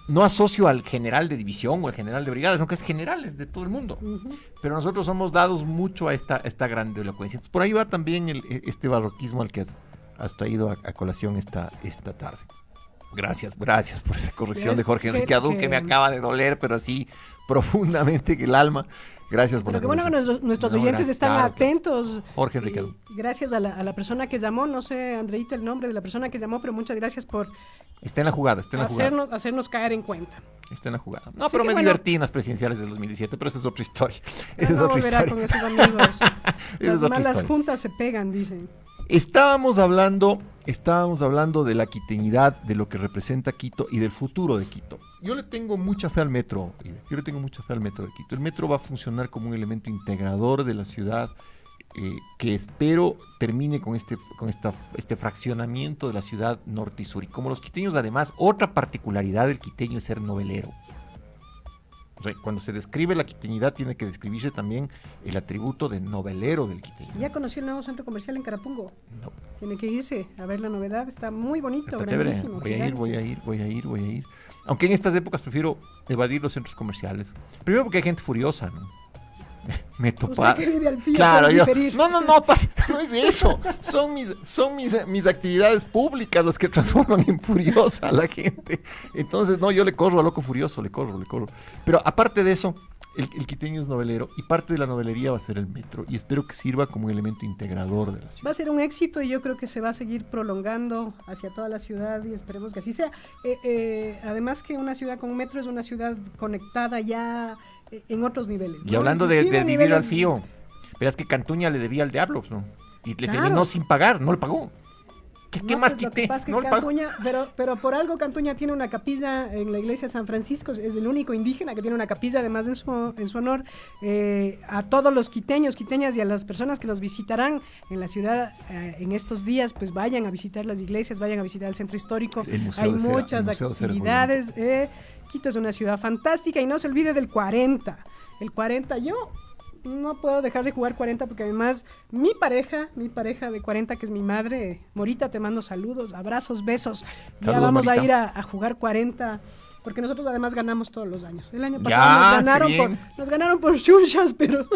no asocio al general de división o al general de brigada, sino que es generales de todo el mundo. Pero nosotros somos dados mucho a esta grandilocuencia. Entonces, por ahí va también este barroquismo al que has traído a colación esta tarde. Gracias por esa corrección de Jorge Enrique Adumo, que me acaba de doler, pero así profundamente que el alma. Gracias por la corrección. Bueno que nuestros oyentes están atentos. Jorge Enrique Adumo. Gracias a la persona que llamó, no sé, Andreita, el nombre de la persona que llamó, pero muchas gracias por... Está en la jugada, hacernos caer en cuenta. Está en la jugada. No, pero me divertí en las presidenciales del 2017, pero esa es otra historia. Esa es otra historia. Con esos amigos. Las malas juntas se pegan, dicen. Estábamos hablando de la quiteñidad, de lo que representa Quito y del futuro de Quito. Yo le tengo mucha fe al metro. Yo le tengo mucha fe al metro de Quito. El metro va a funcionar como un elemento integrador de la ciudad, que espero termine con este fraccionamiento de la ciudad norte y sur. Y como los quiteños, además, otra particularidad del quiteño es ser novelero. Cuando se describe la quiteñidad, tiene que describirse también el atributo de novelero del quiteño. ¿Ya conoció el nuevo centro comercial en Carapungo? No. Tiene que irse a ver la novedad, está muy bonito, está grandísimo. Voy a ir. Aunque en estas épocas prefiero evadir los centros comerciales. Primero porque hay gente furiosa, ¿no? Me topa. Claro, yo. No es eso. Son mis actividades públicas las que transforman en furiosa a la gente. Entonces, no, yo le corro a loco furioso, le corro. Pero aparte de eso, el quiteño es novelero y parte de la novelería va a ser el metro y espero que sirva como un elemento integrador de la ciudad. Va a ser un éxito y yo creo que se va a seguir prolongando hacia toda la ciudad y esperemos que así sea. Además que una ciudad con un metro es una ciudad conectada ya en otros niveles, ¿no? Y hablando de vivir al fío, verás que Cantuña le debía al diablo, ¿no? Y le terminó sin pagar, no le pagó. ¿Qué más quité? No Cantuña, pero por algo Cantuña tiene una capilla en la iglesia de San Francisco, es el único indígena que tiene una capilla, además en su honor, a todos los quiteños, quiteñas y a las personas que los visitarán en la ciudad en estos días, pues vayan a visitar las iglesias, vayan a visitar el centro histórico, hay muchas actividades. Quito es una ciudad fantástica y no se olvide del 40. El 40, yo no puedo dejar de jugar 40 porque además mi pareja de 40, que es mi madre, Morita, te mando saludos, abrazos, besos. Ya vamos a ir a jugar 40 porque nosotros además ganamos todos los años. El año pasado nos ganaron por chunchas, pero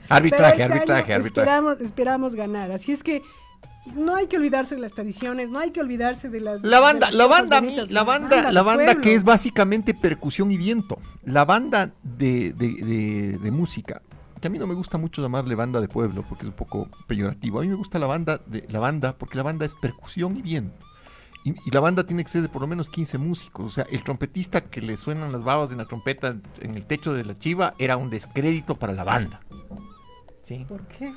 arbitraje. Esperamos ganar. Así es que no hay que olvidarse de las tradiciones, no hay que olvidarse de las... La banda que es básicamente percusión y viento. La banda de música, que a mí no me gusta mucho llamarle banda de pueblo porque es un poco peyorativo. A mí me gusta la banda porque la banda es percusión y viento. Y la banda tiene que ser de por lo menos 15 músicos. O sea, el trompetista que le suenan las babas en la trompeta en el techo de la chiva era un descrédito para la banda. ¿Sí? ¿Por qué?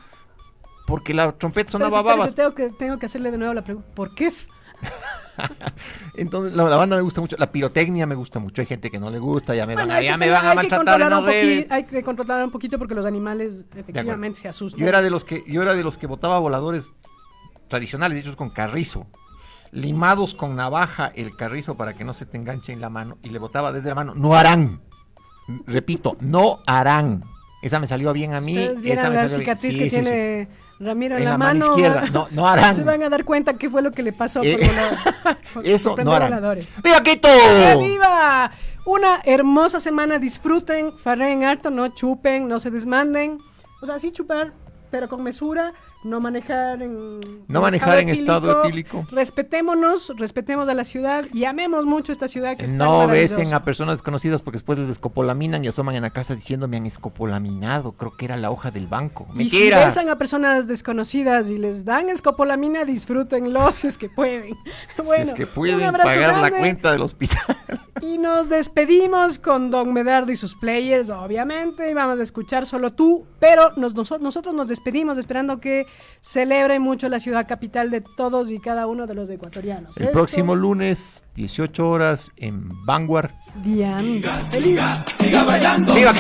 Porque la trompeta sonaba babas. Tengo que hacerle de nuevo la pregunta. ¿Por qué? Entonces la banda me gusta mucho, la pirotecnia me gusta mucho. Hay gente que no le gusta, ya me van a maltratar en las redes. Hay que controlar un poquito porque los animales efectivamente se asustan. Yo era de los que botaba voladores tradicionales hechos con carrizo, limados con navaja el carrizo para que no se te enganche en la mano, y le botaba desde la mano. No harán. Repito, no harán. Esa me salió bien a mí. Esa me salió cicatriz bien. Que tiene Ramiro en la mano izquierda. No harán. Se van a dar cuenta qué fue lo que le pasó eso no harán. voladores. ¡Viva Quito! ¡Viva! Una hermosa semana, disfruten, farreen harto, no chupen, no se desmanden. O sea, sí chupar, pero con mesura. No manejar en estado etílico. Respetémonos, respetemos a la ciudad y amemos mucho esta ciudad que está No besen a personas desconocidas porque después les escopolaminan y asoman en la casa diciendo me han escopolaminado, creo que era la hoja del banco. Y si besan a personas desconocidas y les dan escopolamina, disfrútenlo si es que pueden. Bueno, si es que pueden pagar grande. La cuenta del hospital. Y nos despedimos con Don Medardo y sus players, obviamente, y vamos a escuchar Solo Tú, pero nosotros nos despedimos esperando que celebre mucho la ciudad capital de todos y cada uno de los ecuatorianos. El próximo lunes, 18 horas, en Vanguard. Diana. Siga bailando. ¡Viva!